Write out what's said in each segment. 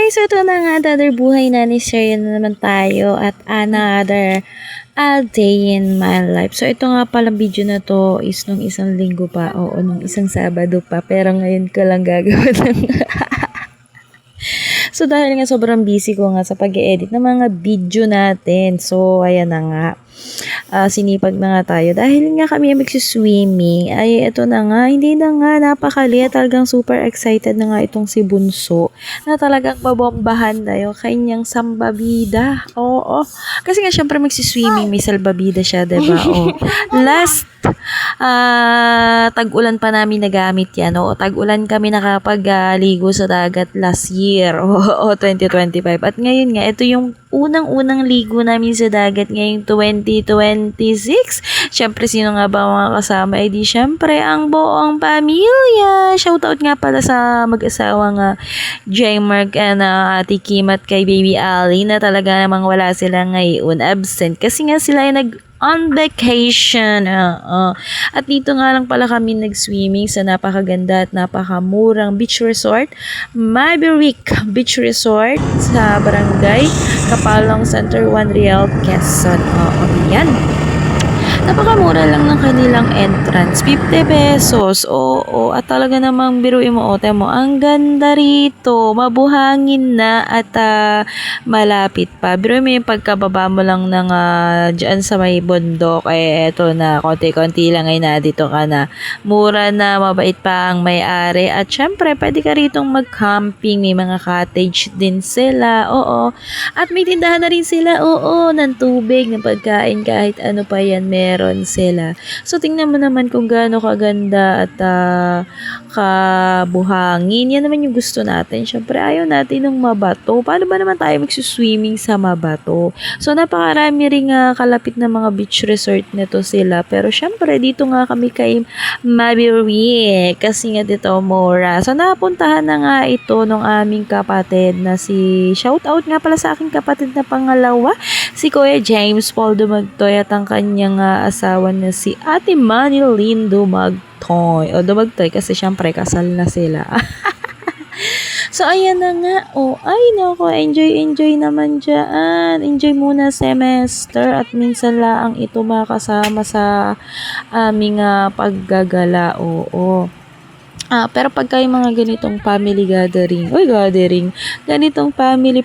So ito na nga, another buhay na ni Sherry na naman tayo at another a day in my life. So ito nga pala video na to is nung isang linggo pa, oo, nung isang Sabado pa, pero ngayon ko lang gagawin ng So dahil nga sobrang busy ko nga sa pag-edit ng mga video natin. So ayan na nga. Sinipag na nga tayo. Dahil nga kami magsiswimming, ay ito na nga, hindi na nga, napakalit. Talagang super excited na nga itong si Bunso na talagang babombahan na yung kanyang sambabida. Oo. Kasi nga syempre magsiswimming, may salbabida siya, diba? Oo. Last tag-ulan pa namin nagamit yan. Oo, tag-ulan kami nakapag-ligo sa dagat last year. Oo, 2025. At ngayon nga, ito yung unang-unang ligo namin sa dagat ngayong 2026. Syempre, sino nga ba mga kasama? Eh di syempre, ang buong pamilya. Shoutout nga pala sa mag-asawa nga J-Mark and Ate Kim at kay Baby Ali na talaga namang wala sila ngayon. Absent. Kasi nga sila ay on vacation. At dito nga lang pala kami nag-swimming sa napakaganda at napakamurang beach resort, Maverick Beach Resort sa Barangay Kapalong Center 1 Real, Quezon. Yan. Napakamura lang ng kanilang entrance, 50 pesos. Oo, at talaga namang biruin mo, ote mo, ang ganda rito, mabuhangin na at malapit pa. Biruin mo yung pagkababa mo lang ng dyan sa may bundok, eto na, konti-konti lang ay na dito ka na. Mura na, mabait pa ang may-ari. At syempre, pwede ka ritong mag-camping, may mga cottage din sila, oo. At may tindahan na rin sila, oo, ng tubig, ng pagkain, kahit ano pa yan, meron sila. So, tingnan mo naman kung gaano kaganda at kabuhangin. Yan naman yung gusto natin. Siyempre, ayaw natin ng mabato. Paano ba naman tayo magsuswimming sa mabato? So, napakarami rin kalapit na mga beach resort nito sila. Pero, siyempre, dito nga kami kay Maverick. Kasi nga dito, mura. So, napuntahan na nga ito ng aming kapatid na si... Shoutout nga pala sa aking kapatid na pangalawa, si Kuya James Paul Dumagtoy at ang kanyang asawa na si Ate Manilyn Dumagtoy. O Dumagtoy kasi syempre kasal na sila. So ayan na nga. Ay nako, enjoy naman dyan. Enjoy muna semester at minsan lang ito makasama sa aming paggagala. Oo. Pero pagka yung mga ganitong family gathering, ganitong family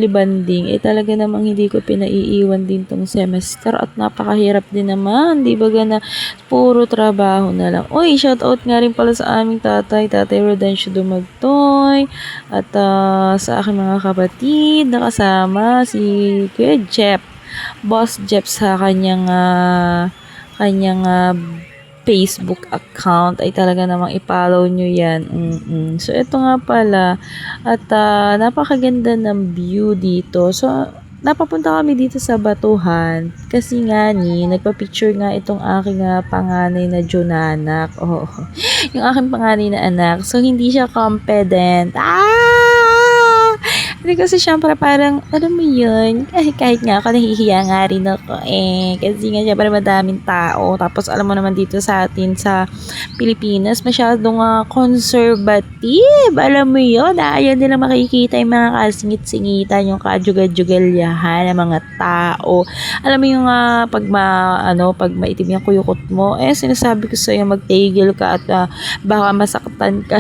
bonding, talaga namang hindi ko pinaiiwan din tong semester at napakahirap din naman, di ba na puro trabaho na lang. Shout out nga rin pala sa aming Tatay Rodencio Dumagtoy at sa aking mga kapatid na kasama, si Kuya Jeff, Boss Jeff sa kanyang Facebook account ay talaga namang i-follow nyo yan. So, ito nga pala at napakaganda ng view dito. So, napapunta kami dito sa Batuhan kasi nga nagpa-picture nga itong aking panganay na Jonanak. Yung aking panganay na anak. So, hindi siya confident. Hindi kasi syempre parang, alam mo yun, kahit nga ako nahihiya nga rin ako kasi nga syempre madaming tao, tapos alam mo naman dito sa atin sa Pilipinas, masyadong conservative, alam mo yun, ayaw nila makikita yung mga kasingit-singitan, yung kajugal-jugalyahan ng mga tao, alam mo yung pag maitim yung kuyukot mo, sinasabi ko sa'yo magtigil ka at baka masaktan ka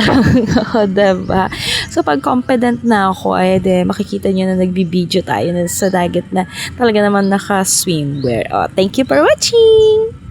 diba? So pag confident na ako, makikita nyo na nagbibideo tayo na sa dagat na talaga naman naka-swimwear. Thank you for watching!